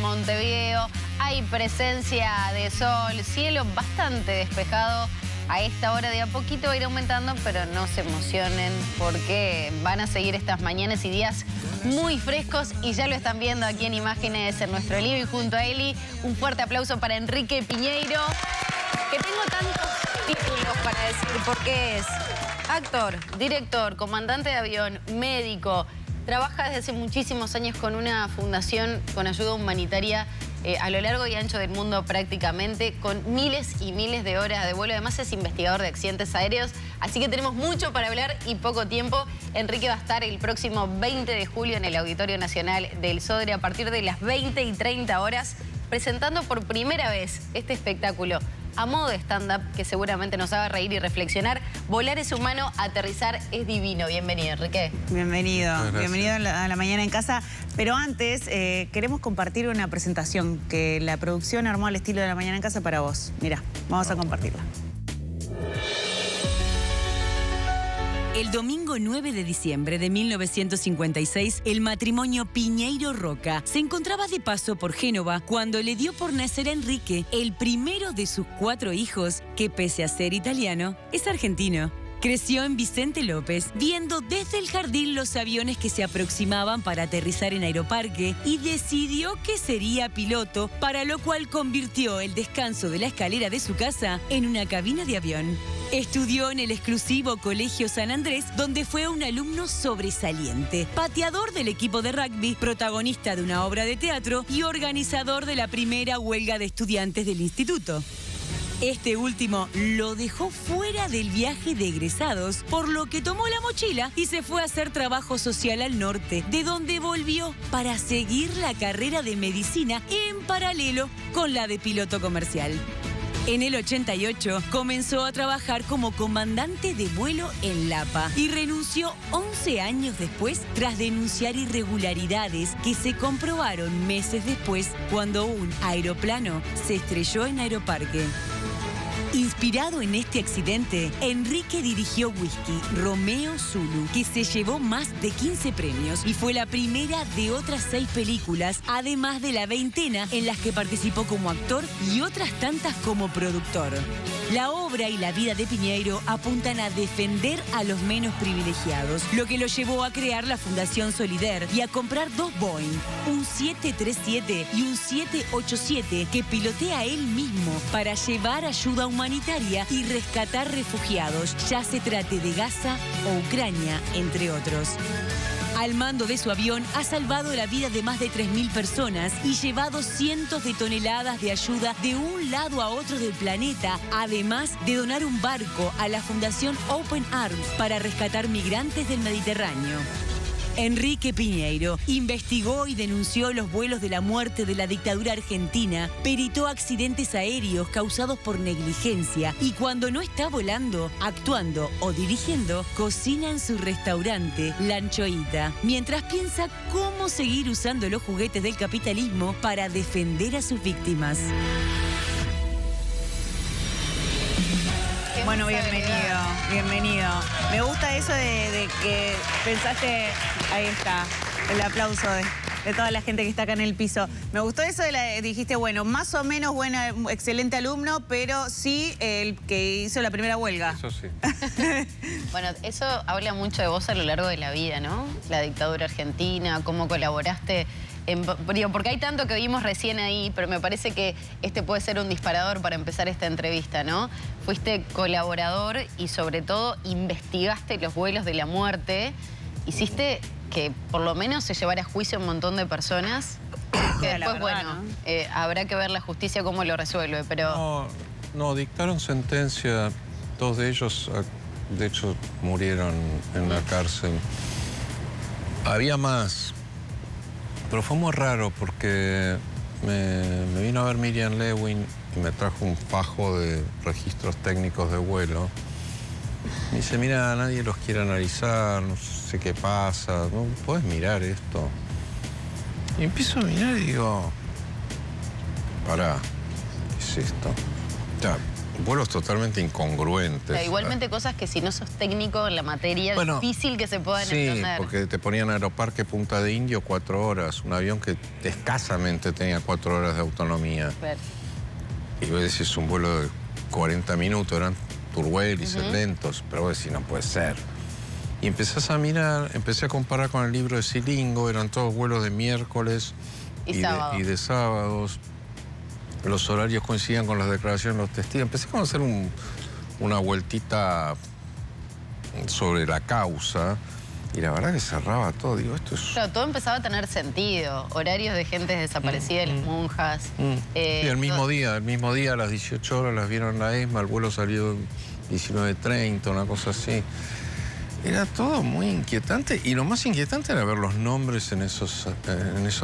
Montevideo. Hay presencia de sol, cielo bastante despejado. A esta hora de a poquito va a ir aumentando, pero no se emocionen porque van a seguir estas mañanas y días muy frescos y ya lo están viendo aquí en imágenes en nuestro living junto a Eli. Un fuerte aplauso para Enrique Piñeiro, que tengo tantos títulos para decir porque es actor, director, comandante de avión, médico. Trabaja desde hace muchísimos años con una fundación con ayuda humanitaria a lo largo y ancho del mundo prácticamente, con miles y miles de horas de vuelo. Además es investigador de accidentes aéreos, así que tenemos mucho para hablar y poco tiempo. Enrique va a estar el próximo 20 de julio en el Auditorio Nacional del Sodre a partir de las 20 y 30 horas, presentando por primera vez este espectáculo a modo de stand-up que seguramente nos haga reír y reflexionar. Volar es humano, aterrizar es divino. Bienvenido, Enrique. Bienvenido, bienvenido a la mañana en casa. Pero antes queremos compartir una presentación que la producción armó al estilo de la mañana en casa para vos. Mirá, vamos a compartirla. El domingo 9 de diciembre de 1956, el matrimonio Piñeiro Roca se encontraba de paso por Génova cuando le dio por nacer a Enrique, el primero de sus 4 hijos, que pese a ser italiano, es argentino. Creció en Vicente López, viendo desde el jardín los aviones que se aproximaban para aterrizar en Aeroparque y decidió que sería piloto, para lo cual convirtió el descanso de la escalera de su casa en una cabina de avión. Estudió en el exclusivo Colegio San Andrés, donde fue un alumno sobresaliente, pateador del equipo de rugby, protagonista de una obra de teatro y organizador de la primera huelga de estudiantes del instituto. Este último lo dejó fuera del viaje de egresados, por lo que tomó la mochila y se fue a hacer trabajo social al norte, de donde volvió para seguir la carrera de medicina en paralelo con la de piloto comercial. En el 88 comenzó a trabajar como comandante de vuelo en Lapa y renunció 11 años después tras denunciar irregularidades que se comprobaron meses después cuando un aeroplano se estrelló en Aeroparque. Inspirado en este accidente, Enrique dirigió Whisky, Romeo Zulu, que se llevó más de 15 premios y fue la primera de otras 6 películas, además de la veintena en las que participó como actor y otras tantas como productor. La obra y la vida de Piñeiro apuntan a defender a los menos privilegiados, lo que lo llevó a crear la Fundación Solidaire y a comprar 2 Boeing, un 737 y un 787, que pilotea él mismo para llevar ayuda humanitaria y rescatar refugiados, ya se trate de Gaza o Ucrania, entre otros. Al mando de su avión ha salvado la vida de más de 3.000 personas y llevado cientos de toneladas de ayuda de un lado a otro del planeta, además de donar un barco a la Fundación Open Arms para rescatar migrantes del Mediterráneo. Enrique Piñeiro investigó y denunció los vuelos de la muerte de la dictadura argentina, peritó accidentes aéreos causados por negligencia y cuando no está volando, actuando o dirigiendo, cocina en su restaurante La Anchoita, mientras piensa cómo seguir usando los juguetes del capitalismo para defender a sus víctimas. Bueno, bienvenido, bienvenido. Me gusta eso de que pensaste, ahí está, el aplauso de toda la gente que está acá en el piso. Me gustó eso dijiste, bueno, más o menos bueno, excelente alumno, pero sí el que hizo la primera huelga. Eso sí. Bueno, eso habla mucho de vos a lo largo de la vida, ¿no? La dictadura argentina, cómo colaboraste. Porque hay tanto que vimos recién ahí, pero me parece que este puede ser un disparador para empezar esta entrevista, ¿no? Fuiste colaborador y sobre todo investigaste los vuelos de la muerte. Hiciste que por lo menos se llevara a juicio un montón de personas. Que después, bueno, habrá que ver la justicia cómo lo resuelve, pero... No, dictaron sentencia. 2 de ellos, de hecho, murieron en la cárcel. Había más. Pero fue muy raro porque me vino a ver Miriam Lewin y me trajo un fajo de registros técnicos de vuelo. Me dice, mira, nadie los quiere analizar, no sé qué pasa, ¿no puedes mirar esto? Y empiezo a mirar y digo, pará, ¿qué es esto? O sea, vuelos totalmente incongruentes. O sea, igualmente cosas que si no sos técnico en la materia, Bueno, difícil que se puedan sí, entender. porque te ponían Aeroparque Punta de Indio 4 horas, un avión que escasamente tenía 4 horas de autonomía. Claro. Y vos decís, un vuelo de 40 minutos, eran turbohélices lentos, pero vos decís, no puede ser. Y empezás a mirar, empecé a comparar con el libro de Silingo, eran todos vuelos de miércoles Y de sábados. Los horarios coincidían con las declaraciones de los testigos. Empecé a hacer una vueltita sobre la causa y la verdad que cerraba todo. Digo, esto es... Claro, todo empezaba a tener sentido. Horarios de gente desaparecida, las monjas. Sí, el mismo día a las 18 horas las vieron en la ESMA, el vuelo salió 19:30, una cosa así. Era todo muy inquietante y lo más inquietante era ver los nombres en esos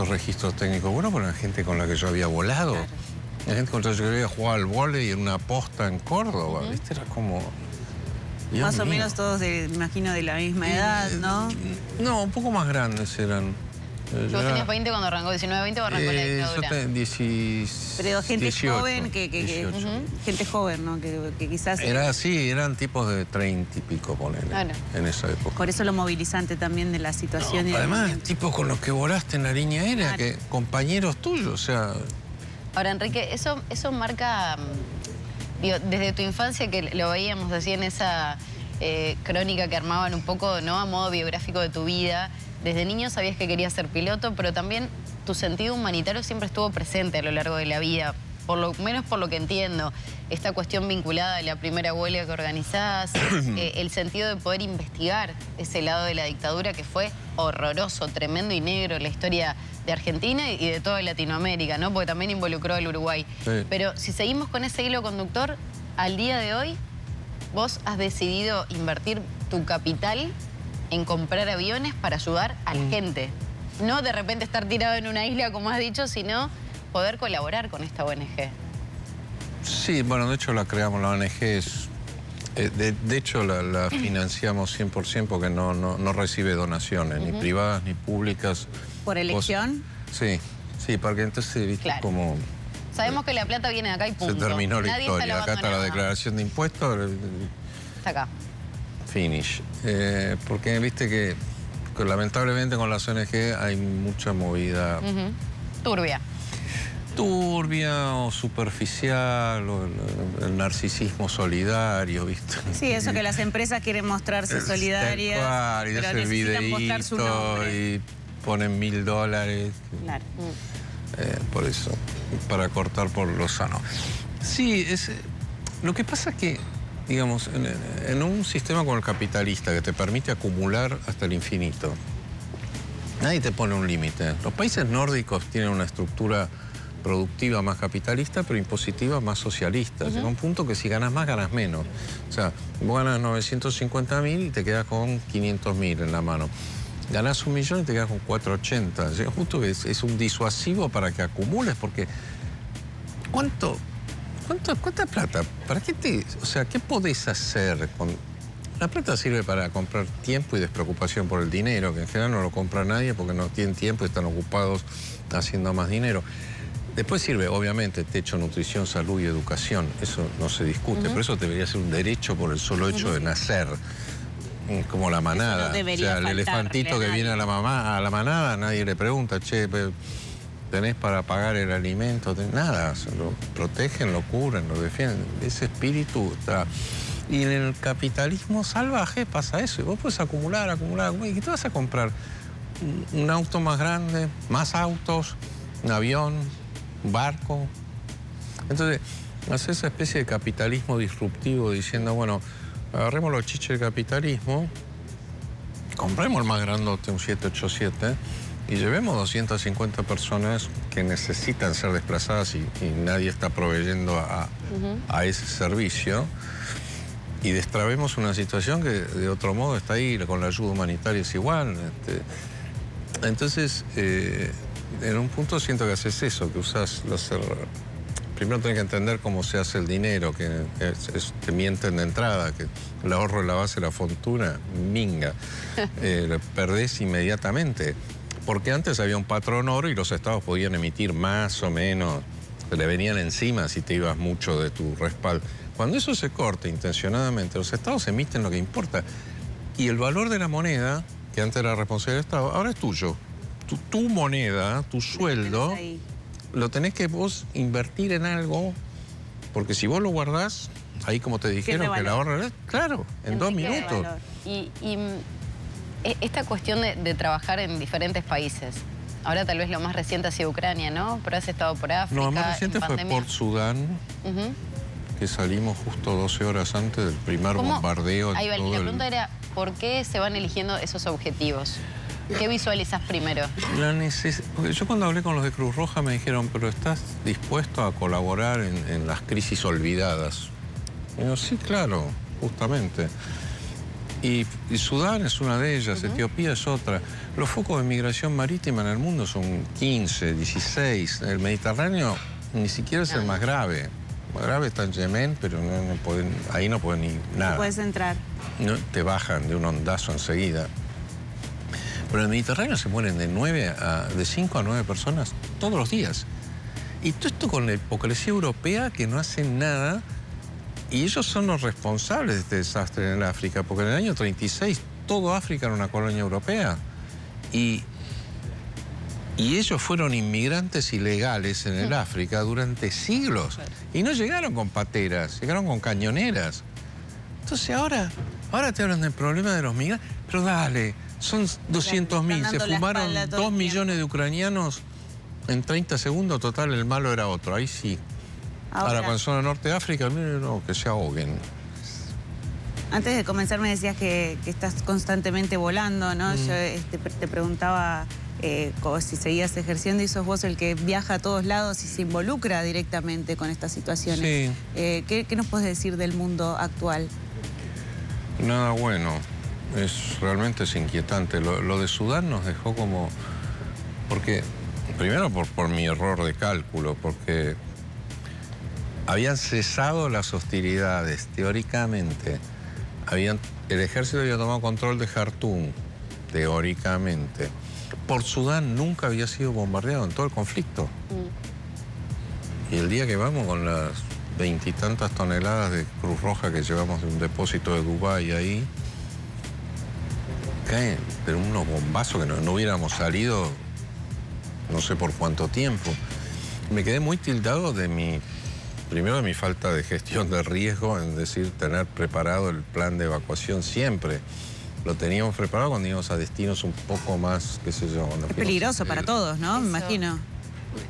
registros técnicos. Bueno, por la gente con la que yo había volado. Claro. La gente con la que yo había jugado al vóley en una posta en Córdoba. ¿Viste? Era como... Dios más o mío. menos todos, me imagino, de la misma edad, ¿no? No, un poco más grandes eran. ¿Vos tenías 20 cuando arrancó? ¿19, 20 o arrancó la dictadura? Yo tenía 16. Pero gente 18, joven, gente joven, ¿no? Que quizás... Era así, eran tipos de 30 y pico, ponele, Claro. en esa época. Por eso lo movilizante también de la situación. No, además, tipos con los que volaste en la línea aérea, que compañeros tuyos, o sea... Ahora, Enrique, eso marca, digo, desde tu infancia, que lo veíamos así en esa crónica que armaban un poco, ¿no?, a modo biográfico de tu vida. Desde niño sabías que querías ser piloto, pero también tu sentido humanitario siempre estuvo presente a lo largo de la vida, por lo menos por lo que entiendo. Esta cuestión vinculada a la primera huelga que organizás, el sentido de poder investigar ese lado de la dictadura que fue horroroso, tremendo y negro en la historia de Argentina y de toda Latinoamérica, ¿no? Porque también involucró al Uruguay. Sí. Pero si seguimos con ese hilo conductor, al día de hoy, vos has decidido invertir tu capital en comprar aviones para ayudar a la gente. No de repente estar tirado en una isla, como has dicho, sino poder colaborar con esta ONG. Sí, bueno, de hecho la creamos, la ONG es... De hecho la financiamos 100% porque no recibe donaciones, ni privadas ni públicas. ¿Por elección? Sí, porque entonces, viste, Claro. como... Sabemos que la plata viene de acá y punto. Se terminó la Nadie historia. Acá está la lavando nada. declaración de impuestos. Está acá. Finish. Porque viste que lamentablemente con las ONG hay mucha movida Turbia. turbia o superficial, o el narcisismo solidario, ¿viste? Sí, eso que las empresas quieren mostrarse solidarias, Tal cual, y pero hace el necesitan mostrar su videíto nombre. y ponen $1000. Claro. Por eso, para cortar por lo sano. Sí, lo que pasa es que, digamos, en un sistema como el capitalista que te permite acumular hasta el infinito, nadie te pone un límite. Los países nórdicos tienen una estructura productiva más capitalista, pero impositiva más socialista. Llega un punto que si ganas más, ganas menos. O sea, vos ganas 950.000 y te quedas con 500.000 en la mano. Ganás 1 millón y te quedas con 480. Llega un punto que es un disuasivo para que acumules, porque ¿cuánta plata? ¿Para qué qué podés hacer con...? La plata sirve para comprar tiempo y despreocupación por el dinero, que en general no lo compra nadie porque no tienen tiempo y están ocupados haciendo más dinero. Después sirve, obviamente, techo, nutrición, salud y educación. Eso no se discute, pero eso debería ser un derecho por el solo hecho de nacer. Como la manada. Eso no debería el faltarle elefantito a que nadie. viene a la manada, nadie le pregunta, che, ¿tenés para pagar el alimento? Nada, lo protegen, lo cubren, lo defienden. Ese espíritu está... Y en el capitalismo salvaje pasa eso. Y vos puedes acumular. ¿Y qué te vas a comprar? Un auto más grande, más autos, un avión, un barco. Entonces, hace esa especie de capitalismo disruptivo diciendo, bueno, agarremos los chiches del capitalismo, compremos el más grandote, un 787, y llevemos 250 personas que necesitan ser desplazadas y nadie está proveyendo a ese servicio. Y destrabemos una situación que de otro modo está ahí, con la ayuda humanitaria es igual. Entonces, en un punto siento que haces eso, que usas primero tenés que entender cómo se hace el dinero, que te mienten de entrada, que el ahorro de la base de la fortuna, minga, lo perdés inmediatamente. Porque antes había un patrón oro y los estados podían emitir más o menos te le venían encima si te ibas mucho de tu respaldo. Cuando eso se corta intencionadamente, los estados emiten lo que importa. Y el valor de la moneda, que antes era responsabilidad del Estado, ahora es tuyo. Tu moneda, tu sueldo, lo tenés que vos invertir en algo, porque si vos lo guardás, ahí como te dijeron que la ahorra, claro, en 2 minutos. Y esta cuestión de trabajar en diferentes países, ahora tal vez lo más reciente ha sido Ucrania, ¿no? Pero has estado por África. No, lo más reciente fue por Sudán, que salimos justo 12 horas antes del primer bombardeo. Ahí va, la pregunta era, ¿por qué se van eligiendo esos objetivos? ¿Qué visualizas primero? Yo cuando hablé con los de Cruz Roja me dijeron, pero ¿estás dispuesto a colaborar en las crisis olvidadas? Y yo, sí, claro, justamente. Y Sudán es una de ellas, Etiopía es otra. Los focos de migración marítima en el mundo son 15, 16. El Mediterráneo ni siquiera es el más grave. El más grave está en Yemen, pero ahí no pueden ir nada. No puedes entrar. No, te bajan de un ondazo enseguida. Pero en el Mediterráneo se mueren de 5 a 9 personas todos los días. Y todo esto con la hipocresía europea que no hacen nada. Y ellos son los responsables de este desastre en el África, porque en el año 36 todo África era una colonia europea. Y ellos fueron inmigrantes ilegales en el África durante siglos. Y no llegaron con pateras, llegaron con cañoneras. Entonces ahora te hablan del problema de los migrantes. Pero dale, son 200.000, se fumaron 2 millones de ucranianos en 30 segundos, total el malo era otro, ahí sí. Ahora cuando son al norte de África, no, que se ahoguen. Antes de comenzar me decías que estás constantemente volando, ¿no? Yo te preguntaba si seguías ejerciendo y sos vos el que viaja a todos lados y se involucra directamente con estas situaciones. Sí. ¿Qué nos puedes decir del mundo actual? Nada bueno. Realmente es inquietante. Lo de Sudán nos dejó como... Porque, primero por mi error de cálculo, porque habían cesado las hostilidades, teóricamente. El ejército había tomado control de Jartum, teóricamente. Por Sudán nunca había sido bombardeado en todo el conflicto. Y el día que vamos con las 20 y tantas toneladas de Cruz Roja que llevamos de un depósito de Dubái ahí, caen, pero unos bombazos que no hubiéramos salido no sé por cuánto tiempo. Me quedé muy tildado primero de mi falta de gestión de riesgo, en decir, tener preparado el plan de evacuación siempre. Lo teníamos preparado cuando íbamos a destinos un poco más, qué sé yo. Es peligroso para todos, ¿no? Me imagino.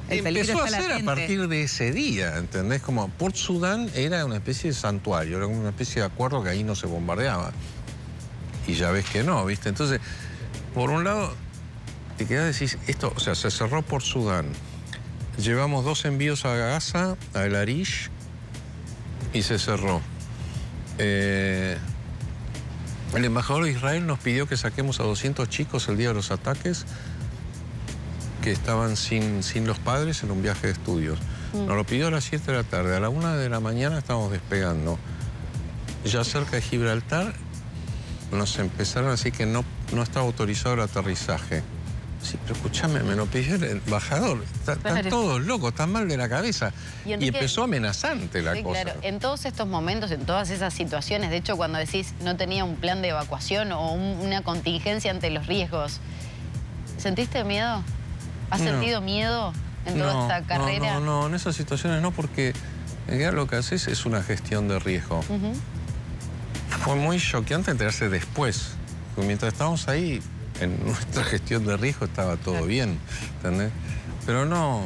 El peligro empezó está a ser latente. a partir de ese día, ¿entendés? Como Port Sudán era una especie de santuario, era una especie de acuerdo que ahí no se bombardeaba. Y ya ves que no, ¿viste? Entonces, por un lado, te quedás decís, esto, o sea, se cerró Port Sudán. Llevamos 2 envíos a Gaza, a El Arish, y se cerró. El embajador de Israel nos pidió que saquemos a 200 chicos el día de los ataques que estaban sin los padres en un viaje de estudios. Nos lo pidió a las 7 de la tarde. A la 1 de la mañana estábamos despegando. Ya cerca de Gibraltar nos empezaron a decir que no estaba autorizado el aterrizaje. Sí, pero escúchame, me lo pidió el embajador. Están todos locos, están mal de la cabeza. Y empezó amenazante la cosa. Claro, en todos estos momentos, en todas esas situaciones, de hecho, cuando decís no tenía un plan de evacuación o una contingencia ante los riesgos, ¿sentiste miedo? ¿Has sentido miedo en toda esta carrera? No, en esas situaciones no, porque en realidad lo que haces es una gestión de riesgo. Fue muy choqueante enterarse después, porque mientras estábamos ahí, en nuestra gestión de riesgo estaba todo bien, ¿entendés? Pero no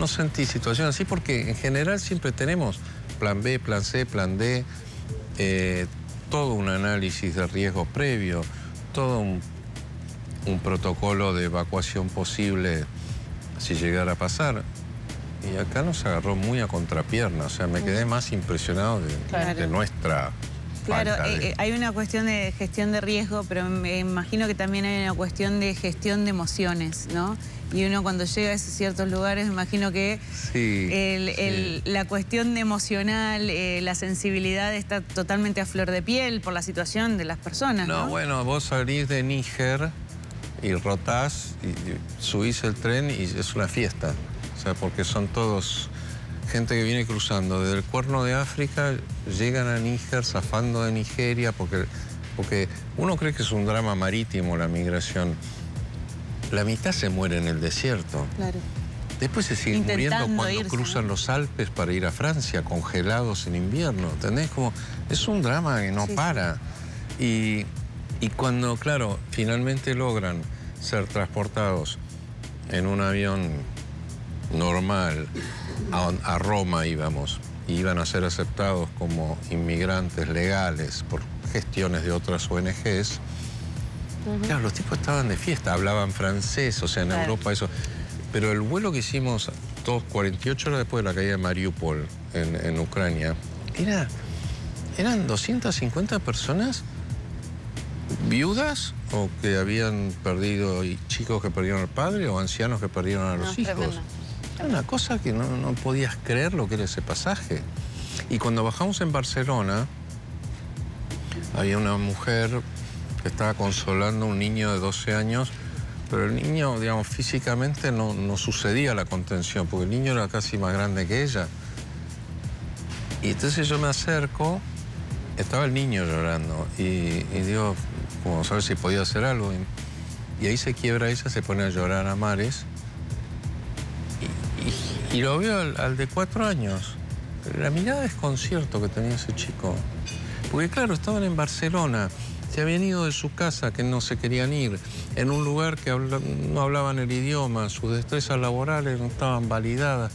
sentí situación así, porque en general siempre tenemos plan B, plan C, plan D, todo un análisis de riesgo previo, todo un protocolo de evacuación posible si llegara a pasar. Y acá nos agarró muy a contrapierna, o sea, me quedé más impresionado de nuestra... Claro, hay una cuestión de gestión de riesgo, pero me imagino que también hay una cuestión de gestión de emociones, ¿no? Y uno cuando llega a esos ciertos lugares, me imagino que la cuestión emocional, la sensibilidad está totalmente a flor de piel por la situación de las personas, ¿no? No, bueno, vos salís de Níger y rotás y subís el tren y es una fiesta. O esa, porque son todos gente que viene cruzando desde el Cuerno de África, llegan a Níger, zafando de Nigeria, porque uno cree que es un drama marítimo la migración. La mitad se muere en el desierto. Claro. Después se siguen muriendo cuando irse, cruzan los Alpes para ir a Francia, congelados en invierno. ¿Entendés? Como, es un drama que no para. Y cuando, claro, finalmente logran ser transportados en un avión normal, a Roma íbamos, y iban a ser aceptados como inmigrantes legales por gestiones de otras ONGs, claro, los tipos estaban de fiesta, hablaban francés, o sea, en Europa eso. Pero el vuelo que hicimos 48 horas después de la caída de Mariupol en Ucrania, eran 250 personas viudas o que habían perdido, y chicos que perdieron al padre o ancianos que perdieron a los hijos. Tremendo. Era una cosa que no podías creer lo que era ese pasaje. Y cuando bajamos en Barcelona, había una mujer que estaba consolando a un niño de 12 años, pero el niño, digamos, físicamente no sucedía la contención, porque el niño era casi más grande que ella. Y entonces yo me acerco, estaba el niño llorando, y digo, como saber si podía hacer algo. Y ahí se quiebra ella, se pone a llorar a mares. Y lo veo al de 4 años. La mirada de desconcierto que tenía ese chico. Porque claro, estaban en Barcelona, se habían ido de su casa, que no se querían ir, en un lugar que no hablaban el idioma, sus destrezas laborales no estaban validadas.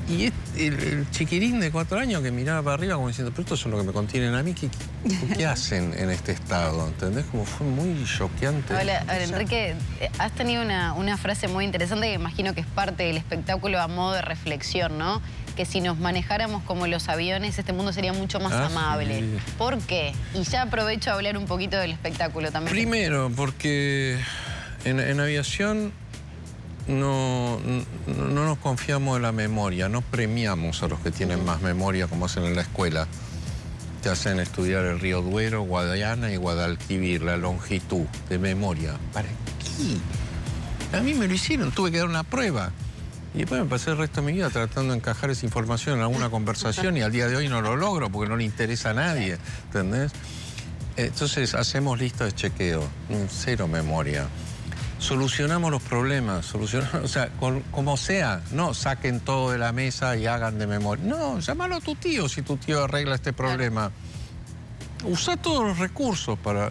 Y el chiquirín de 4 años que miraba para arriba como diciendo, pero esto es lo que me contienen a mí, ¿qué hacen en este estado? ¿Entendés? Como fue muy choqueante. Hola, Enrique, has tenido una frase muy interesante que imagino que es parte del espectáculo a modo de reflexión, ¿no? Que si nos manejáramos como los aviones, este mundo sería mucho más amable. Sí. ¿Por qué? Y ya aprovecho a hablar un poquito del espectáculo también. Primero, porque en aviación no nos confiamos en la memoria, no premiamos a los que tienen más memoria como hacen en la escuela. Te hacen estudiar el río Duero, Guadiana y Guadalquivir, la longitud de memoria. ¿Para qué? A mí me lo hicieron, tuve que dar una prueba. Y después me pasé el resto de mi vida tratando de encajar esa información en alguna conversación y al día de hoy no lo logro porque no le interesa a nadie, ¿entendés? Entonces hacemos listas de chequeo, cero memoria. Solucionamos los problemas, o sea, como sea, no saquen todo de la mesa y hagan de memoria. No, llámalo a tu tío si tu tío arregla este problema. Usa todos los recursos para...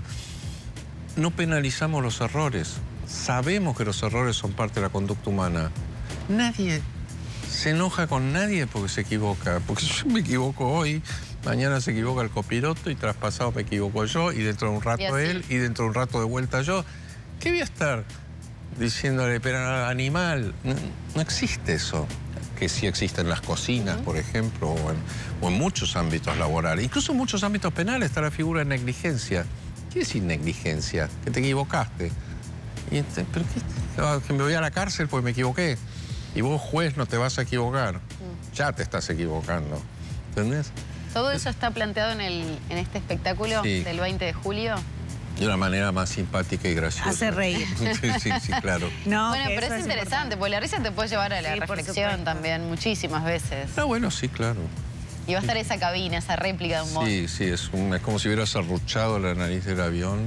No penalizamos los errores. Sabemos que los errores son parte de la conducta humana. Nadie se enoja con nadie porque se equivoca. Porque yo me equivoco hoy, mañana se equivoca el copiloto y traspasado me equivoco yo y dentro de un rato él y dentro de un rato de vuelta yo. ¿Qué voy a estar diciéndole, pero animal? No existe eso. Que sí existe en las cocinas, por ejemplo, o en muchos ámbitos laborales. Incluso en muchos ámbitos penales está la figura de negligencia. ¿Qué es negligencia? Que te equivocaste. ¿Pero qué? Que me voy a la cárcel porque me equivoqué. Y vos, juez, no te vas a equivocar. Ya te estás equivocando. ¿Entendés? ¿Todo eso está planteado en este espectáculo del 20 de julio? De una manera más simpática y graciosa. Hace reír. Sí, claro. No, bueno, pero es interesante, porque la risa te puede llevar a la reflexión también muchísimas veces. Ah, bueno, sí, claro. Y va a estar esa cabina, esa réplica de humor. Sí, es como si hubieras arruchado la nariz del avión.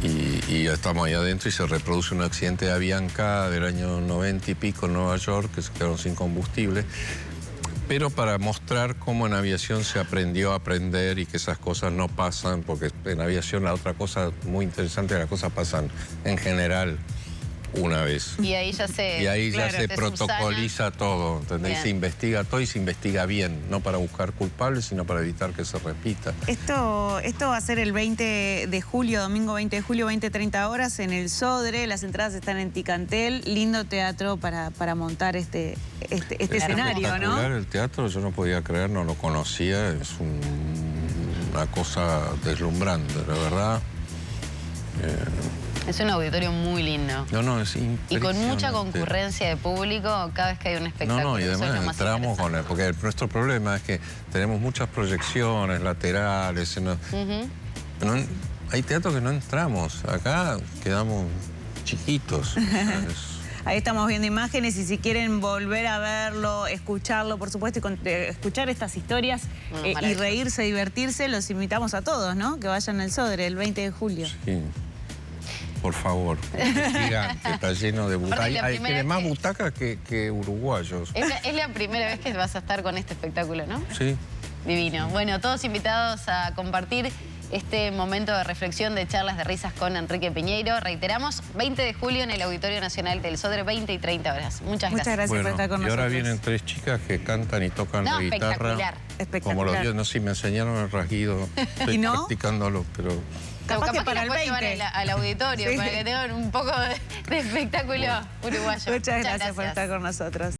Y estamos ahí adentro y se reproduce un accidente de Avianca del año 90 y pico en Nueva York, que se quedaron sin combustible. Pero para mostrar cómo en aviación se aprendió a aprender y que esas cosas no pasan, porque en aviación la otra cosa muy interesante, las cosas pasan en general una vez. Y ahí ya se protocoliza todo, ¿entendés? Bien. Se investiga todo y se investiga bien, no para buscar culpables, sino para evitar que se repita. Esto va a ser el 20 de julio, domingo 20 de julio, 20-30 horas en el Sodre. Las entradas están en Ticantel. Lindo teatro para montar este escenario, ¿no? El teatro, yo no podía creer, no lo conocía. Es una cosa deslumbrante, la verdad. Es un auditorio muy lindo. No, es impresionante. Y con mucha concurrencia de público cada vez que hay un espectáculo. Y además entramos con él, porque nuestro problema es que tenemos muchas proyecciones laterales. Hay teatros que no entramos. Acá quedamos chiquitos. Ahí estamos viendo imágenes y si quieren volver a verlo, escucharlo, por supuesto, y escuchar estas historias y reírse, divertirse, los invitamos a todos, ¿no? Que vayan al Sodre el 20 de julio. Sí. Por favor, es gigante, está lleno de butacas. Tiene más butacas que uruguayos. Es la primera vez que vas a estar con este espectáculo, ¿no? Sí. Divino. Bueno, todos invitados a compartir este momento de reflexión, de charlas, de risas con Enrique Piñeiro. Reiteramos, 20 de julio en el Auditorio Nacional del Sodre, 20 y 30 horas. Muchas gracias. Muchas gracias por estar con nosotros. Y ahora vienen 3 chicas que cantan y tocan la guitarra. Espectacular. Como los dioses, no sé si me enseñaron el rasguido. Estoy practicándolo, pero... Capaz que para el 20. Llevar al auditorio, para que tengan un poco de espectáculo uruguayo. Muchas gracias por estar con nosotros.